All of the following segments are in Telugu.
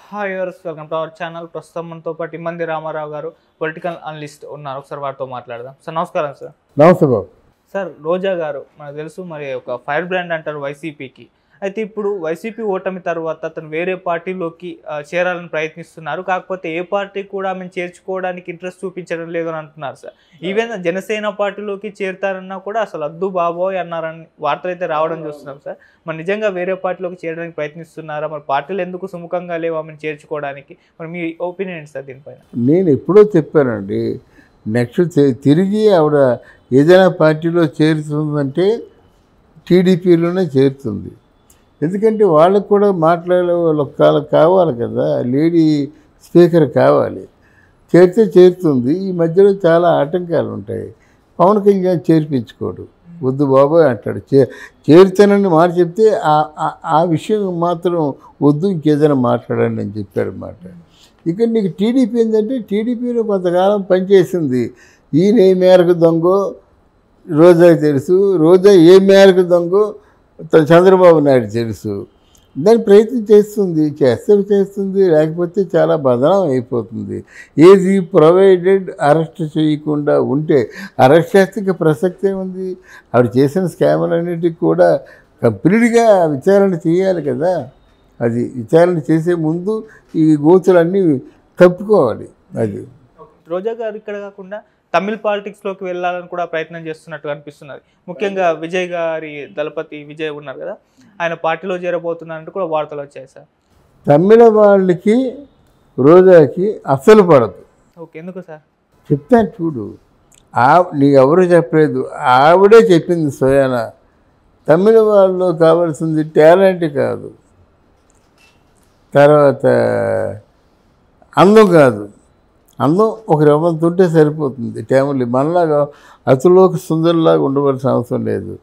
Hi yours, welcome to our channel. ప్రస్తుతం మనతో పాటు ఇమ్మంది రామారావు గారు, పొలిటికల్ అనలిస్ట్ ఉన్నారు. ఒకసారి వారితో మాట్లాడదాం. సార్ నమస్కారం. సార్ నమస్తే బాబు. సార్, రోజా గారు మనకు తెలుసు, మరి ఒక ఫైర్ బ్రాండ్ అంటారు వైసీపీకి. అయితే ఇప్పుడు వైసీపీ ఓటమి తర్వాత అతను వేరే పార్టీలోకి చేరాలని ప్రయత్నిస్తున్నారు. కాకపోతే ఏ పార్టీ కూడా ఆమెను చేర్చుకోవడానికి ఇంట్రెస్ట్ చూపించడం లేదు అని అంటున్నారు. సార్, ఈవెన్ జనసేన పార్టీలోకి చేరుతారన్నా కూడా అసలు అద్దు బాబోయ్ అన్నారని వార్తలు అయితే రావడం చూస్తున్నాం. సార్, మరి నిజంగా వేరే పార్టీలోకి చేరడానికి ప్రయత్నిస్తున్నారా? మరి పార్టీలు ఎందుకు సుముఖంగా లేవు ఆమెను చేర్చుకోవడానికి? మరి మీ ఒపీనియన్ ఏంటి సార్ దీనిపైన? నేను ఎప్పుడో చెప్పానండి, నెక్స్ట్ తిరిగి ఆవిడ ఏదైనా పార్టీలో చేరుతుందంటే టీడీపీలోనే చేరుతుంది. ఎందుకంటే వాళ్ళకు కూడా మాట్లాడే వాళ్ళకి కావాలి కదా, లేడీ స్పీకర్ కావాలి. చేరుతుంది. ఈ మధ్యలో చాలా ఆటంకాలు ఉంటాయి. పవన్ కళ్యాణ్ చేర్పించుకోడు, వద్దు బాబోయ్ అంటాడు. చేరుతానని మాట చెప్తే ఆ విషయం మాత్రం వద్దు, ఇంకేదైనా మాట్లాడండి అని చెప్పాడు మాట. ఇక నీకు టీడీపీ ఏంటంటే, టీడీపీలో కొంతకాలం పనిచేసింది. ఈయన ఏ మేరకు దొంగో రోజాకి తెలుసు, రోజా ఏ మేరకు దొంగో చంద్రబాబు నాయుడు తెలుసు. దాని ప్రయత్నం చేస్తుంది, లేకపోతే చాలా బదనాం అయిపోతుంది. ఏది ప్రొవైడెడ్ అరెస్ట్ చేయకుండా ఉంటే, అరెస్ట్ చేస్తే ప్రసక్తే ఉంది. ఆవిడ చేసిన స్కాములన్నిటికీ కూడా కంప్లీట్గా విచారణ చేయాలి కదా. అది విచారణ చేసే ముందు ఈ గోతులన్నీ తప్పుకోవాలి. అది రోజా గారు ఇక్కడ కాకుండా తమిళ పాలిటిక్స్లోకి వెళ్ళాలని కూడా ప్రయత్నం చేస్తున్నట్టు అనిపిస్తున్నది. ముఖ్యంగా విజయ్ గారి దళపతి విజయ్ ఉన్నారు కదా, ఆయన పార్టీలో చేరబోతున్నారంటూ కూడా వార్తలు వచ్చాయి. సార్, తమిళ వాళ్ళకి రోజాకి అస్సలు పడదు. ఓకే, ఎందుకు సార్? చెప్తాను చూడు. నీకు ఎవరు చెప్పలేదు, ఆవిడే చెప్పింది స్వయాన. తమిళ వాళ్ళు కావాల్సింది టాలెంట్ కాదు, తర్వాత అందం కాదు. అందం ఒక రవ్వంత ఉంటే సరిపోతుంది. టైంలో మనలాగా అతులోకి సుందరులాగా ఉండవలసిన అవసరం లేదు.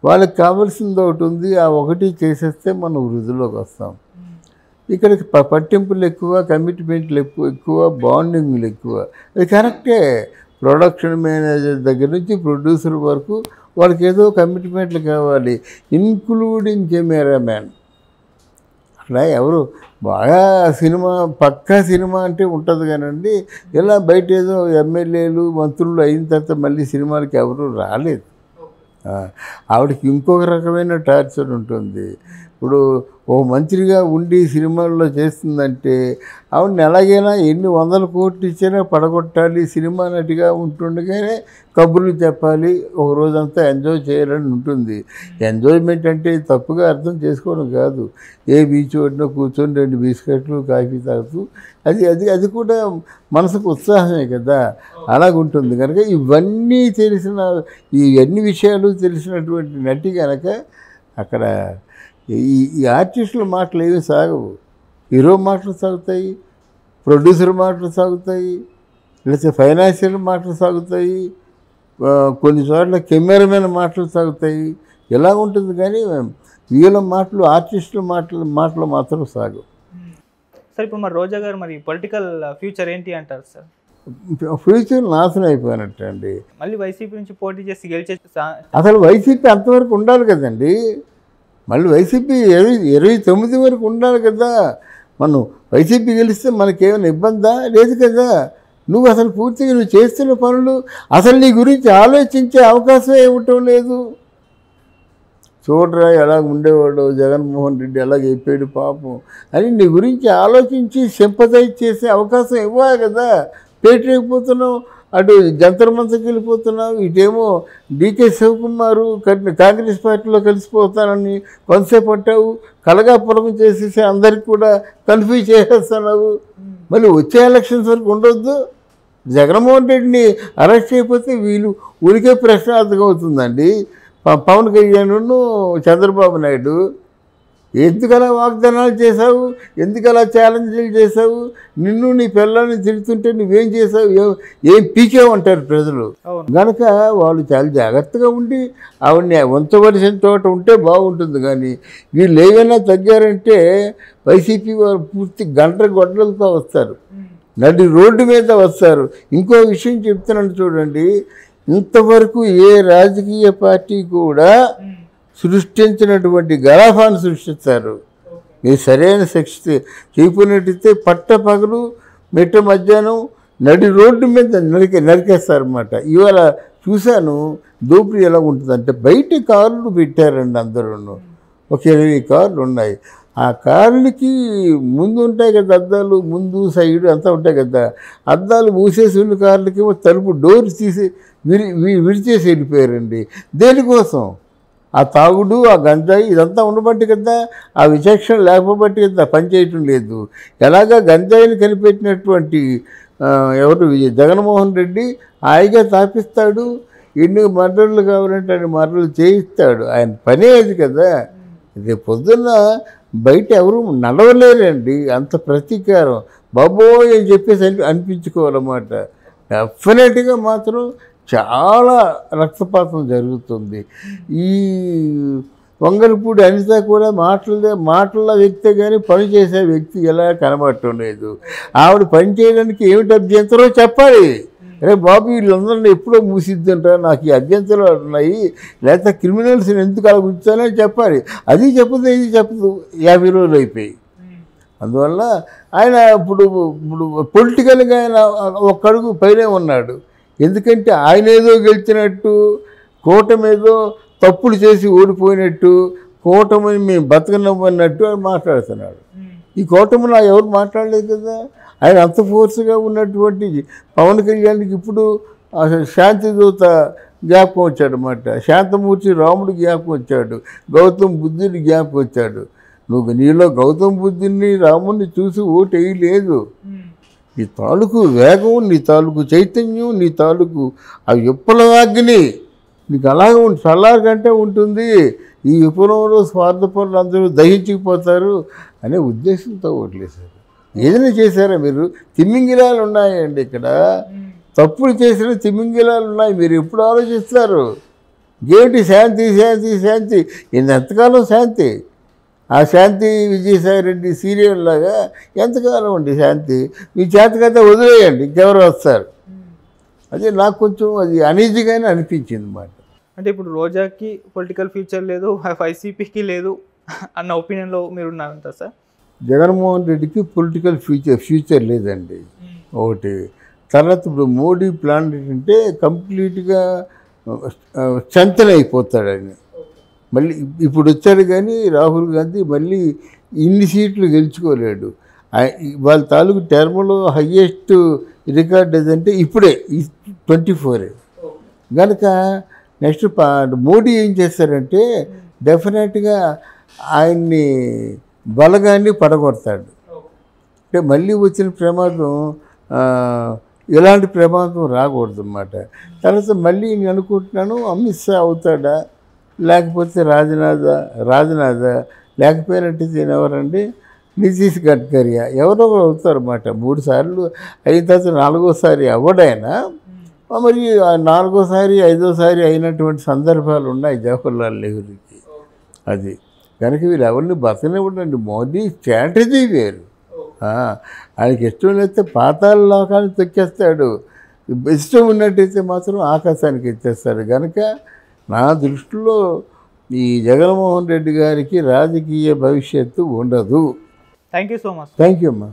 వాళ్ళకి కావాల్సింది ఒకటి ఉంది, ఆ ఒకటి చేసేస్తే మనం వృద్ధిలోకి వస్తాం. ఇక్కడికి పట్టింపులు ఎక్కువ, కమిట్మెంట్లు ఎక్కువ, బాండింగ్లు ఎక్కువ. అది కరెక్టే. ప్రొడక్షన్ మేనేజర్ దగ్గర నుంచి ప్రొడ్యూసర్ వరకు వాళ్ళకి ఏదో కమిట్మెంట్లు కావాలి, ఇన్క్లూడింగ్ కెమెరామ్యాన్. అట్లా ఎవరు బాగా సినిమా పక్కా సినిమా అంటే ఉంటుంది కానండి, ఇలా బయట ఏదో ఎమ్మెల్యేలు మంత్రులు అయిన తర్వాత మళ్ళీ సినిమాలకి ఎవరు రాలేదు. ఆవిడకి ఇంకొక రకమైన టార్చర్ ఉంటుంది. ఇప్పుడు ఓ మంత్రిగా ఉండి సినిమాల్లో చేస్తుందంటే ఆవిడని ఎలాగైనా ఎన్ని వందల కోట్లు ఇచ్చినా పడగొట్టాలి. సినిమా నటిగా ఉంటుండగానే కబుర్లు చెప్పాలి, ఒక రోజంతా ఎంజాయ్ చేయాలని ఉంటుంది. ఎంజాయ్మెంట్ అంటే తప్పుగా అర్థం చేసుకోవడం కాదు. ఏ బీచ్ ఒడిన కూర్చొని 2 బిస్కెట్లు కాఫీ తాగుతూ అది కూడా మనసుకు ఉత్సాహమే కదా, అలాగుంటుంది. కనుక ఇవన్నీ ఇవన్నీ విషయాలు తెలిసినటువంటి నటి కనుక అక్కడ ఈ ఆర్టిస్టుల మాటలు ఏవి సాగవు. హీరో మాటలు సాగుతాయి, ప్రొడ్యూసర్ మాటలు సాగుతాయి, లేకపోతే ఫైనాన్షియల్ మాటలు సాగుతాయి, కొన్ని చోట్ల కెమెరామెన్ మాటలు సాగుతాయి. ఇలా ఉంటుంది. కానీ వీళ్ళ మాటలు, ఆర్టిస్టుల మాటలు మాత్రం సాగు. సార్, ఇప్పుడు మరి రోజా గారు మరి పొలిటికల్ ఫ్యూచర్ ఏంటి అంటారు? సార్, ఫ్యూచర్ నాశనం అయిపోయినట్టు అండి. మళ్ళీ వైసీపీ నుంచి పోటీ చేసి గెలిచే అసలు వైసీపీ అంతవరకు ఉండాలి కదండి. మళ్ళీ వైసీపీ 29 వరకు ఉండాలి కదా. మనం వైసీపీ గెలిస్తే మనకేమైనా ఇబ్బందా? లేదు కదా. నువ్వు అసలు పూర్తిగా నువ్వు చేస్తున్న పనులు అసలు నీ గురించి ఆలోచించే అవకాశం ఇవ్వటం లేదు. చూడరా ఎలా ఉండేవాడు జగన్మోహన్ రెడ్డి, ఎలాగ అయిపోయాడు పాపం అని నీ గురించి ఆలోచించి సింపథైజ్ చేసే అవకాశం ఇవ్వాలి కదా. పేటరేకపోతున్నావు, అటు జంతర్ మంతర్కి వెళ్ళిపోతున్నావు, ఇటేమో డీకే శివకుమారు కాంగ్రెస్ పార్టీలో కలిసిపోతానని కొంతసేపు పట్టావు, కలగాపులగం చేసేసి అందరికి కూడా కన్ఫ్యూజ్ చేసేస్తున్నావు. మళ్ళీ వచ్చే ఎలక్షన్స్ వరకు ఉండొద్దు. జగన్మోహన్ రెడ్డిని అరెస్ట్ చేయకపోతే వీళ్ళు ఊరికే ప్రశ్నార్థకం అవుతుందండి. పవన్ కళ్యాణ్ చంద్రబాబు నాయుడు ఎందుకలా వాగ్దానాలు చేశావు, ఎందుకలా ఛాలెంజ్లు చేశావు, నిన్ను నీ పిల్లల్ని తిరుగుతుంటే నువ్వేం చేసావు, ఏం పీకేమంటారు ప్రజలు. కనుక వాళ్ళు చాలా జాగ్రత్తగా ఉండి ఆవిడని ఉంచవలసిన చోట ఉంటే బాగుంటుంది. కానీ వీళ్ళు ఏమైనా తగ్గారంటే వైసీపీ వారు పూర్తి గొడ్డలతో వస్తారు, నడి రోడ్డు మీద వస్తారు. ఇంకో విషయం చెప్తున్నాను చూడండి, ఇంతవరకు ఏ రాజకీయ పార్టీ కూడా సృష్టించినటువంటి గలాఫాన్ని సృష్టిస్తారు. మీరు సరైన శిక్ష చేయకపోయినట్టయితే పట్ట పగలు మెట్ట మధ్యాహ్నం నడి రోడ్డు మీద నరికేస్తారన్నమాట. ఇవాళ చూశాను దోపిడీ ఎలా ఉంటుందంటే బయట కార్లు పెట్టారండి అందరూ. ఒక 20 కార్లు ఉన్నాయి. ఆ కార్లకి ముందు ఉంటాయి కదా అద్దాలు, ముందు సైడు అంతా ఉంటాయి కదా, అద్దాలు మూసేసి ఉన్న కార్లకి తలుపు డోర్ తీసి విరిచేసి వెళ్ళిపోయారండి. దేనికోసం? ఆ తాగుడు, ఆ గంజాయి ఇదంతా ఉండబట్టి కదా, ఆ విచక్షణ లేకపోబట్టి కదా పని చేయటం లేదు. ఎలాగా గంజాయిని కనిపెట్టినటువంటి ఎవరు జగన్మోహన్ రెడ్డి హాయిగా తాపిస్తాడు, ఎన్ని మర్డర్లు కావాలంటే అన్ని మర్డర్లు చేయిస్తాడు. ఆయన పనే అది కదా. రేపు పొద్దున్న బయట ఎవరు నడవలేరండి, అంత ప్రతీకారం బాబోయ్ అని చెప్పేసి అనిపించుకోవాలన్నమాట. డెఫినెట్గా మాత్రం చాలా రక్తపాతం జరుగుతుంది. ఈ వంగలపూడి అనిత కూడా మాటల వ్యక్తే కానీ పని చేసే వ్యక్తి ఎలా కనబడటం లేదు. ఆవిడ పని చేయడానికి ఏమిటి అభ్యంతరం చెప్పాలి. అరే బాబు వీళ్ళందరినీ ఎప్పుడో మూసిద్దంటారా, నాకు ఈ అభ్యంతరాలు ఉన్నాయి, లేకపోతే క్రిమినల్స్ని ఎందుకు అలా ఉంచాలని చెప్పాలి. అది చెప్పదు, ఇది చెప్పదు. 50 రోజులు అయిపోయి. అందువల్ల ఆయన ఇప్పుడు పొలిటికల్గా ఆయన ఒక అడుగు పైనే ఉన్నాడు. ఎందుకంటే ఆయన ఏదో గెలిచినట్టు, కూటమేదో తప్పులు చేసి ఓడిపోయినట్టు, కూటమిని మేము బతకనమ్మన్నట్టు ఆయన మాట్లాడుతున్నాడు. ఈ కూటమిలో ఎవరు మాట్లాడలేదు కదా. ఆయన అంత ఫోర్స్గా ఉన్నటువంటి పవన్ కళ్యాణ్కి ఇప్పుడు శాంతిదూత జ్ఞాపకం వచ్చాడనమాట. శాంతమూర్తి రాముడు జ్ఞాపకం వచ్చాడు, గౌతమ్ బుద్ధుని జ్ఞాపకం వచ్చాడు. నీలో గౌతమ్ బుద్ధుని రాముడిని చూసి ఓటు వేయలేదు. నీ తాలూకు వేగం, నీ తాలూకు చైతన్యం, నీ తాలూకు ఆ విప్లవాగ్ని నీకు అలాగే చల్లారికంటే ఉంటుంది. ఈ విప్లవంలో స్వార్థపరులు అందరూ దహించిపోతారు అనే ఉద్దేశంతో ఓట్లేశారు. ఏదైనా చేశారా మీరు? తిమ్మింగిలాలు ఉన్నాయండి ఇక్కడ, తప్పులు చేసిన తిమ్మింగిలాలు ఉన్నాయి. మీరు ఎప్పుడు ఆలోచిస్తారు? ఏమిటి శాంతి శాంతి శాంతి, ఎంతకాలం శాంతి? ఆ శాంతి విజయసాయిరెడ్డి సీరియల్ లాగా ఎంతకాలం అండి శాంతి? మీ చేతకైతే వదిలేయండి, ఇంకెవరు వస్తారు. అదే నాకు కొంచెం అది అనీజీగానే అనిపించింది అన్నమాట. అంటే ఇప్పుడు రోజాకి పొలిటికల్ ఫ్యూచర్ లేదు, వైసీపీకి లేదు అన్న ఒపీనియన్లో మీరు ఉన్నారంట సార్? జగన్మోహన్ రెడ్డికి పొలిటికల్ ఫ్యూచర్ లేదండి ఒకటి. తర్వాత ఇప్పుడు మోడీ ప్లాన్ ఏంటంటే కంప్లీట్గా స్ట్రెంథెన్ అయిపోతాడు ఆయన. మళ్ళీ ఇప్పుడు వచ్చాడు కానీ రాహుల్ గాంధీ మళ్ళీ ఇన్ని సీట్లు గెలుచుకోలేడు. వాళ్ళ తాలూకు టర్మ్లో హయ్యెస్ట్ రికార్డ్ ఏదంటే ఇప్పుడే 24. కనుక నెక్స్ట్ మోడీ ఏం చేస్తారంటే డెఫినెట్గా ఆయన్ని బలగాన్ని పడగొడతాడు. అంటే మళ్ళీ వచ్చిన ప్రమాదం ఎలాంటి ప్రమాదం రాకూడదు అన్నమాట. తర్వాత మళ్ళీ నేను అనుకుంటున్నాను అమిత్ షా అవుతాడా, లేకపోతే రాజ్నాథ్ లేకపోయినట్టు ఎవరండి, నితీష్ గడ్కరియా ఎవరో అవుతారు అన్నమాట. 3 సార్లు అయిన తర్వాత 4వసారి అవ్వడైనా మరి 4వసారి 5వసారి అయినటువంటి సందర్భాలు ఉన్నాయి జవహర్లాల్ నెహ్రూకి. అది కనుక వీళ్ళు ఎవరిని బతకనివ్వడండి. మోదీ స్ట్రాటజీ వేరు. ఆయనకి ఇష్టం లేకపోతే పాతాళ లోకాన్ని తొక్కేస్తాడు, ఇష్టం ఉన్నట్టయితే మాత్రం ఆకాశానికి ఎత్తేస్తాడు. కనుక నా దృష్టిలో ఈ జగన్మోహన్ రెడ్డి గారికి రాజకీయ భవిష్యత్తు ఉండదు. Thank you so much. Thank you అమ్మా.